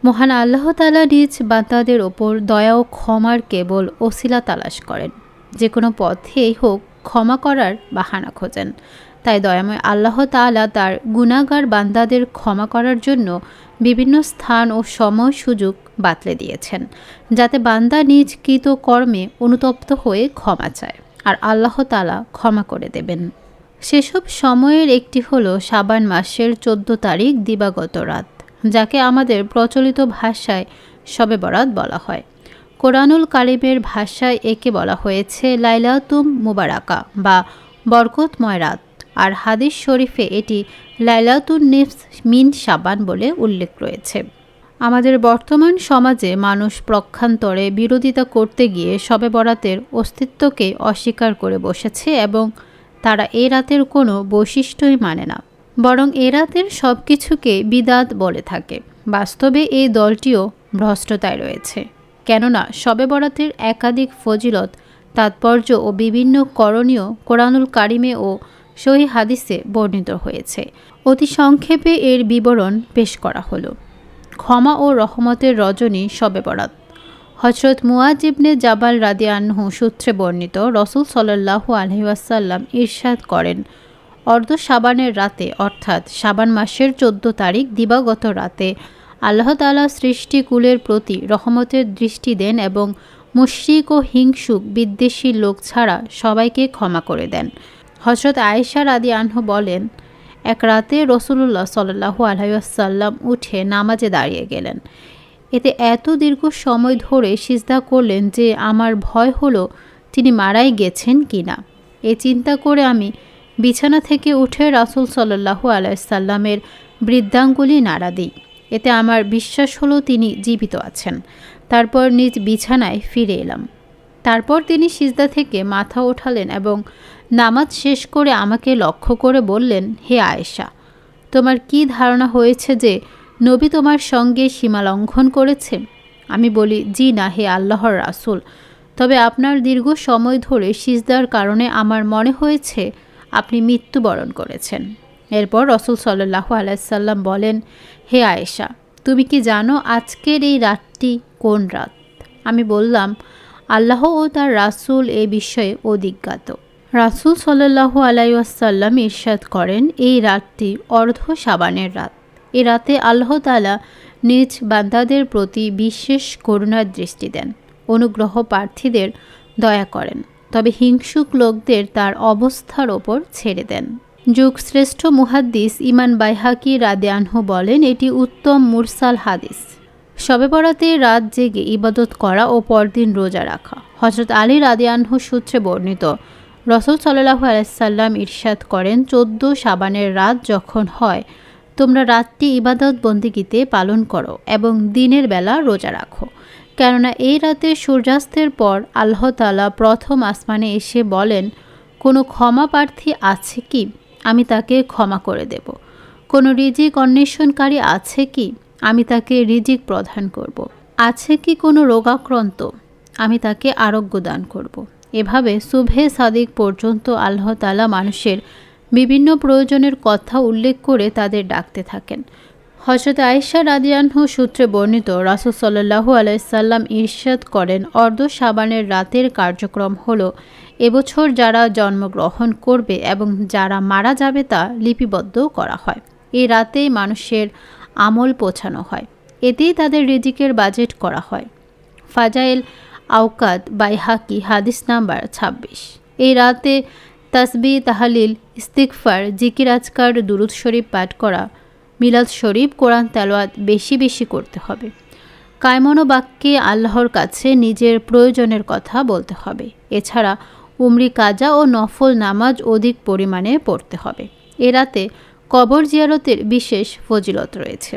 মহান আল্লাহ তাআলা নিজ বান্দাদের ওপর দয়া ও ক্ষমার কেবল ওসিলা তালাশ করেন। যে কোনো পথেই হোক ক্ষমা করার বাহানা খোঁজেন। তাই দয়াময় আল্লাহ তাআলা তার গুনাহগার বান্দাদের ক্ষমা করার জন্য বিভিন্ন স্থান ও সময় সুযোগ বাতলে দিয়েছেন, যাতে বান্দা নিজ কৃত কর্মে অনুতপ্ত হয়ে ক্ষমা চায়, আর আল্লাহ তাআলা ক্ষমা করে দেবেন। সেসব সময়ের একটি হলো শাবান মাসের 14 তারিখ দিবাগত রাত, যাকে আমাদের প্রচলিত ভাষায় শবে বরাত বলা হয়। কোরআনুল কারিমের ভাষায় একে বলা হয়েছে লাইলাতুম মুবারাকা বা বরকতময় রাত, আর হাদিস শরীফে এটি লাইলাতুন নিসফ মিন শাবান বলে উল্লেখ রয়েছে। আমাদের বর্তমান সমাজে মানুষ পক্ষান্তরে বিরোধিতা করতে গিয়ে শবে বরাতের অস্তিত্বকে অস্বীকার করে বসেছে এবং তারা এ রাতের কোনো বৈশিষ্ট্যই মানে না, বরং এ রাতের সব কিছুকে বিদাত বলে থাকে। বাস্তবে এই দলটিও ভ্রষ্টতায় রয়েছে, কেননা শবে বরাতের একাধিক ফজিলত, তাৎপর্য ও বিভিন্ন করণীয় কোরআনুল কারিমে ও সহিহ হাদিসে বর্ণিত হয়েছে। অতি সংক্ষেপে এর বিবরণ পেশ করা হলো। ক্ষমা ও রহমতের রজনী শবে বরাত। হযরত মুআয ইবনে জাবাল রাদিয়াল্লাহু সূত্রে বর্ণিত, রাসূল সাল্লাল্লাহু আলাইহি ওয়াসাল্লাম ইরশাদ করেন, অর্ধ শাবানের রাতে অর্থাৎ শাবান মাসের 14 তারিখ দিবাগত রাতে আল্লাহ তাআলা সৃষ্টিকুলের প্রতি রহমতের দৃষ্টি দেন এবং মুশরিক ও হিংসুক বিদ্বেষী লোক ছাড়া সবাইকে ক্ষমা করে দেন। হযরত আয়েশা রাদিয়াল্লাহু বলেন, এক রাতে রাসূলুল্লাহ সাল্লাল্লাহু আলাইহি ওয়াসাল্লাম উঠে নামাজে দাঁড়িয়ে গেলেন। এতে এত দীর্ঘ সময় ধরে সিজদা করলেন যে আমার ভয় হলো তিনি মারাই গেছেন কিনা। এ চিন্তা করে আমি বিছানা থেকে উঠে রাসূল সাল্লাল্লাহু আলাইহি সাল্লামের বৃদ্ধাঙ্গুলি নাড়া দিই। এতে আমার বিশ্বাস হলো তিনি জীবিত আছেন। তারপর নিজ বিছানায় ফিরে এলাম। তারপর তিনি সিজদা থেকে মাথা ওঠালেন এবং নামাজ শেষ করে আমাকে লক্ষ্য করে বললেন, হে আয়েশা, তোমার কি ধারণা হয়েছে যে নবী তোমার সঙ্গে সীমা লঙ্ঘন করেছে? আমি বলি, জি না হে আল্লাহর রাসূল, তবে আপনার দীর্ঘ সময় ধরে সিজদার কারণে আমার মনে হয়েছে আপনি মৃত্যুবরণ করেছেন। এরপর রাসূল সাল্লাল্লাহু আলাইহি সাল্লাম বলেন, হে আয়েশা, তুমি কি জানো আজকের এই রাতটি কোন রাত? আমি বললাম, আল্লাহ ও তার রাসূল এ বিষয়ে অধিজ্ঞাত। রাসূল সাল্লাল্লাহু আলাইহি ওয়াসাল্লাম ইরশাদ করেন, এই রাতটি অর্ধ শাবানের রাত। এ রাতে আল্লাহ তাআলা নিজ বান্দাদের প্রতি বিশেষ করুণার দৃষ্টি দেন, অনুগ্রহ প্রার্থীদের দয়া করেন, তবে হিংসুক লোকদের তার অবস্থার ওপর ছেড়ে দেন। যুগশ্রেষ্ঠ মুহাদ্দিস ইমাম বাইহাকি রাদিয়াল্লাহু বলেন, এটি উত্তম মুরসাল হাদিস। শবে বরাতে রাত জেগে ইবাদত করা ও পরদিন রোজা রাখা। হযরত আলী রাদিয়াল্লাহু সূত্রে বর্ণিত, রাসূল সাল্লাল্লাহু আলাইহি সাল্লাম ইরশাদ করেন, 14 শাবানের রাত যখন হয় তোমরা রাতটি ইবাদত বন্দেগীতে পালন করো এবং দিনের বেলা রোজা রাখো, কেননা এই রাতে সূর্যাস্তের পর আল্লাহ তাআলা প্রথম আসমানে এসে বলেন, কোনো ক্ষমা প্রার্থী আছে কি? আমি তাকে ক্ষমা করে দেব। কোনো রিজিক অন্বেষণকারী আছে কি? আমি তাকে রিজিক প্রদান করব। আছে কি কোনো রোগাক্রান্ত? আমি তাকে আরোগ্য দান করব। এভাবে সুবহে সাদিক পর্যন্ত আল্লাহ তাআলা মানুষের বিভিন্ন প্রয়োজনের কথা উল্লেখ করে তাদের ডাকতে থাকেন। হযরত আয়েশা রাদিয়াল্লাহু সূত্রে বর্ণিত, রাসূল সাল্লাল্লাহু আলাইহি সাল্লাম ইরশাদ করেন, অর্ধ শাবানের রাতের কার্যক্রম হলো এবছর যারা জন্মগ্রহণ করবে এবং যারা মারা যাবে তা লিপিবদ্ধ করা হয়। এই রাতেই মানুষের আমল পৌঁছানো হয়, এতেই তাদের রিজিকের বাজেট করা হয়। ফাজাইল আওকাত বাইহাকি হাদিস নাম্বার 26। এই রাতে তাসবিহ, তাহলিল, ইস্তিগফার, জিকির আজকার, দুরূদ শরীফ পাঠ করা, মিলাদ শরীফ, কোরআন তেলাওয়াত বেশি বেশি করতে হবে। কায়মনোবাক্যে আল্লাহর কাছে নিজের প্রয়োজনের কথা বলতে হবে। এছাড়া উমরি কাজা ও নফল নামাজ অধিক পরিমাণে পড়তে হবে। এ রাতে কবর জিয়ারতের বিশেষ ফজিলত রয়েছে।